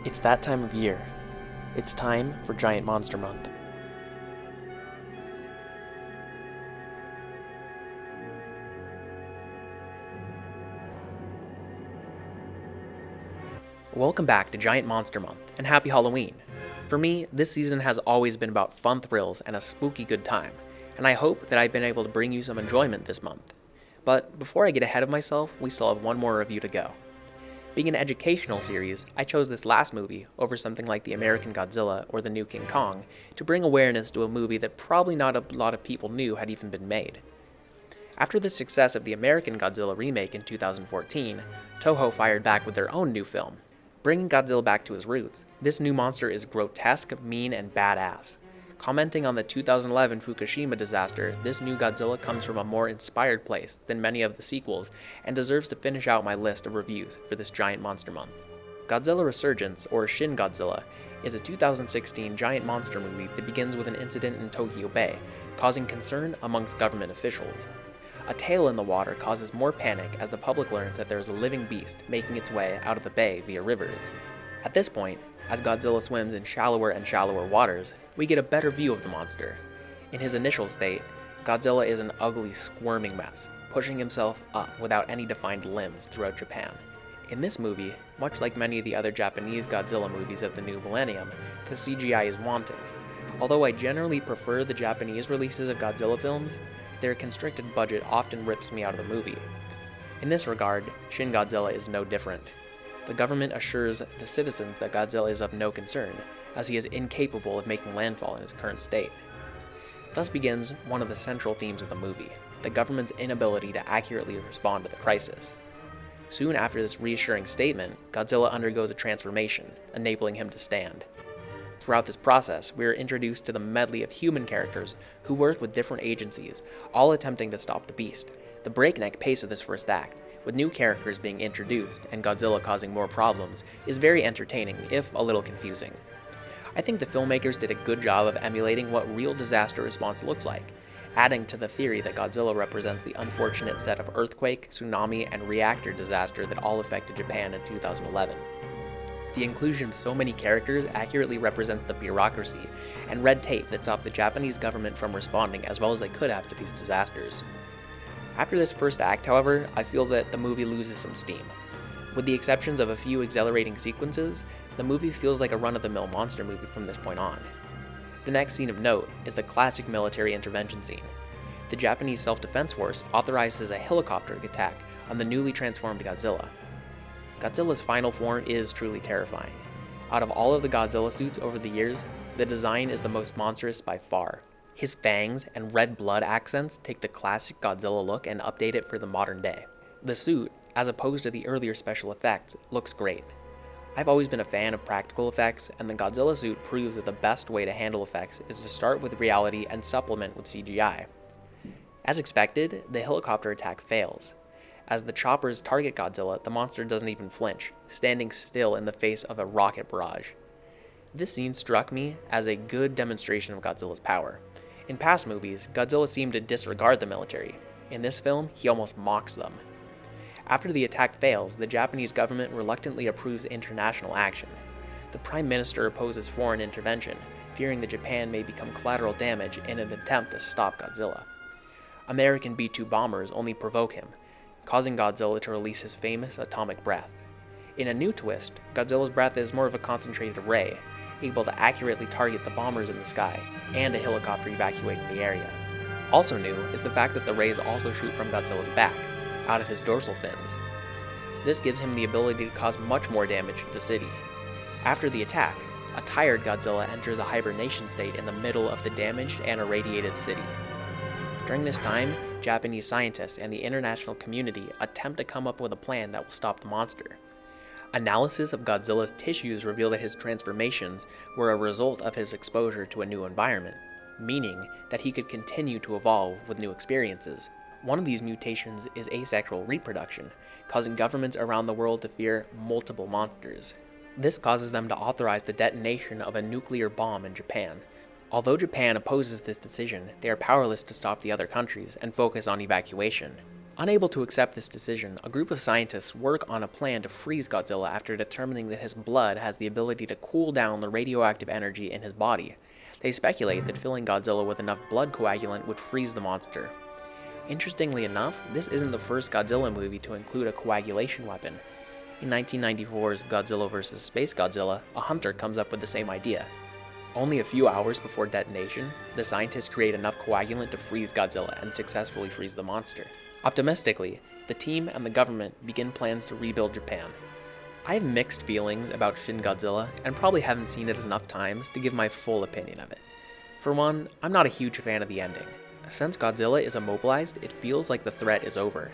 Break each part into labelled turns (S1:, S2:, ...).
S1: It's that time of year. It's time for Giant Monster Month. Welcome back to Giant Monster Month, and happy Halloween! For me, this season has always been about fun thrills and a spooky good time, and I hope that I've been able to bring you some enjoyment this month. But before I get ahead of myself, we still have one more review to go. Being an educational series, I chose this last movie over something like the American Godzilla or the new King Kong to bring awareness to a movie that probably not a lot of people knew had even been made. After the success of the American Godzilla remake in 2014, Toho fired back with their own new film. Bringing Godzilla back to his roots, this new monster is grotesque, mean, and badass. Commenting on the 2011 Fukushima disaster, this new Godzilla comes from a more inspired place than many of the sequels and deserves to finish out my list of reviews for this Giant Monster Month. Godzilla Resurgence, or Shin Godzilla, is a 2016 giant monster movie that begins with an incident in Tokyo Bay, causing concern amongst government officials. A tail in the water causes more panic as the public learns that there is a living beast making its way out of the bay via rivers. At this point, as Godzilla swims in shallower and shallower waters, we get a better view of the monster. In his initial state, Godzilla is an ugly, squirming mess, pushing himself up without any defined limbs throughout Japan. In this movie, much like many of the other Japanese Godzilla movies of the new millennium, the CGI is wanting. Although I generally prefer the Japanese releases of Godzilla films, their constricted budget often rips me out of the movie. In this regard, Shin Godzilla is no different. The government assures the citizens that Godzilla is of no concern, as he is incapable of making landfall in his current state. Thus begins one of the central themes of the movie, the government's inability to accurately respond to the crisis. Soon after this reassuring statement, Godzilla undergoes a transformation, enabling him to stand. Throughout this process, we are introduced to the medley of human characters who work with different agencies, all attempting to stop the beast. The breakneck pace of this first act, with new characters being introduced and Godzilla causing more problems, is very entertaining, if a little confusing. I think the filmmakers did a good job of emulating what real disaster response looks like, adding to the theory that Godzilla represents the unfortunate set of earthquake, tsunami, and reactor disaster that all affected Japan in 2011. The inclusion of so many characters accurately represents the bureaucracy and red tape that stopped the Japanese government from responding as well as they could have to these disasters. After this first act, however, I feel that the movie loses some steam. With the exceptions of a few exhilarating sequences, the movie feels like a run-of-the-mill monster movie from this point on. The next scene of note is the classic military intervention scene. The Japanese Self-Defense Force authorizes a helicopter attack on the newly transformed Godzilla. Godzilla's final form is truly terrifying. Out of all of the Godzilla suits over the years, the design is the most monstrous by far. His fangs and red blood accents take the classic Godzilla look and update it for the modern day. The suit, as opposed to the earlier special effects, looks great. I've always been a fan of practical effects, and the Godzilla suit proves that the best way to handle effects is to start with reality and supplement with CGI. As expected, the helicopter attack fails. As the choppers target Godzilla, the monster doesn't even flinch, standing still in the face of a rocket barrage. This scene struck me as a good demonstration of Godzilla's power. In past movies, Godzilla seemed to disregard the military. In this film, he almost mocks them. After the attack fails, the Japanese government reluctantly approves international action. The Prime Minister opposes foreign intervention, fearing that Japan may become collateral damage in an attempt to stop Godzilla. American B-2 bombers only provoke him, causing Godzilla to release his famous atomic breath. In a new twist, Godzilla's breath is more of a concentrated ray, able to accurately target the bombers in the sky, and a helicopter evacuating the area. Also new is the fact that the rays also shoot from Godzilla's back, out of his dorsal fins. This gives him the ability to cause much more damage to the city. After the attack, a tired Godzilla enters a hibernation state in the middle of the damaged and irradiated city. During this time, Japanese scientists and the international community attempt to come up with a plan that will stop the monster. Analysis of Godzilla's tissues reveal that his transformations were a result of his exposure to a new environment, meaning that he could continue to evolve with new experiences. One of these mutations is asexual reproduction, causing governments around the world to fear multiple monsters. This causes them to authorize the detonation of a nuclear bomb in Japan. Although Japan opposes this decision, they are powerless to stop the other countries and focus on evacuation. Unable to accept this decision, a group of scientists work on a plan to freeze Godzilla after determining that his blood has the ability to cool down the radioactive energy in his body. They speculate that filling Godzilla with enough blood coagulant would freeze the monster. Interestingly enough, this isn't the first Godzilla movie to include a coagulation weapon. In 1994's Godzilla vs. Space Godzilla, a hunter comes up with the same idea. Only a few hours before detonation, the scientists create enough coagulant to freeze Godzilla and successfully freeze the monster. Optimistically, the team and the government begin plans to rebuild Japan. I have mixed feelings about Shin Godzilla and probably haven't seen it enough times to give my full opinion of it. For one, I'm not a huge fan of the ending. Since Godzilla is immobilized, it feels like the threat is over.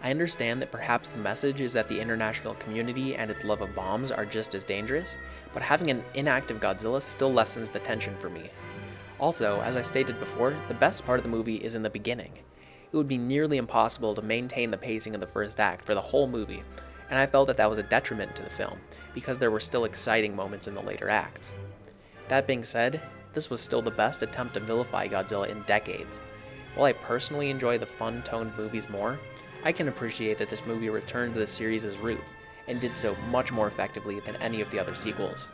S1: I understand that perhaps the message is that the international community and its love of bombs are just as dangerous, but having an inactive Godzilla still lessens the tension for me. Also, as I stated before, the best part of the movie is in the beginning. It would be nearly impossible to maintain the pacing of the first act for the whole movie, and I felt that that was a detriment to the film, because there were still exciting moments in the later acts. That being said, this was still the best attempt to vilify Godzilla in decades. While I personally enjoy the fun-toned movies more, I can appreciate that this movie returned to the series' roots, and did so much more effectively than any of the other sequels.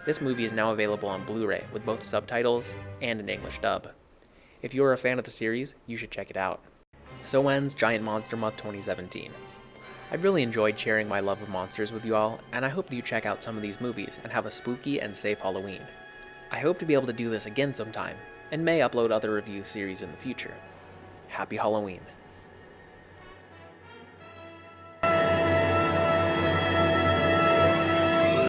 S1: This movie is now available on Blu-ray with both subtitles and an English dub. If you are a fan of the series, you should check it out. So ends Giant Monster Month 2017. I've really enjoyed sharing my love of monsters with you all, and I hope that you check out some of these movies and have a spooky and safe Halloween. I hope to be able to do this again sometime, and may upload other review series in the future. Happy Halloween.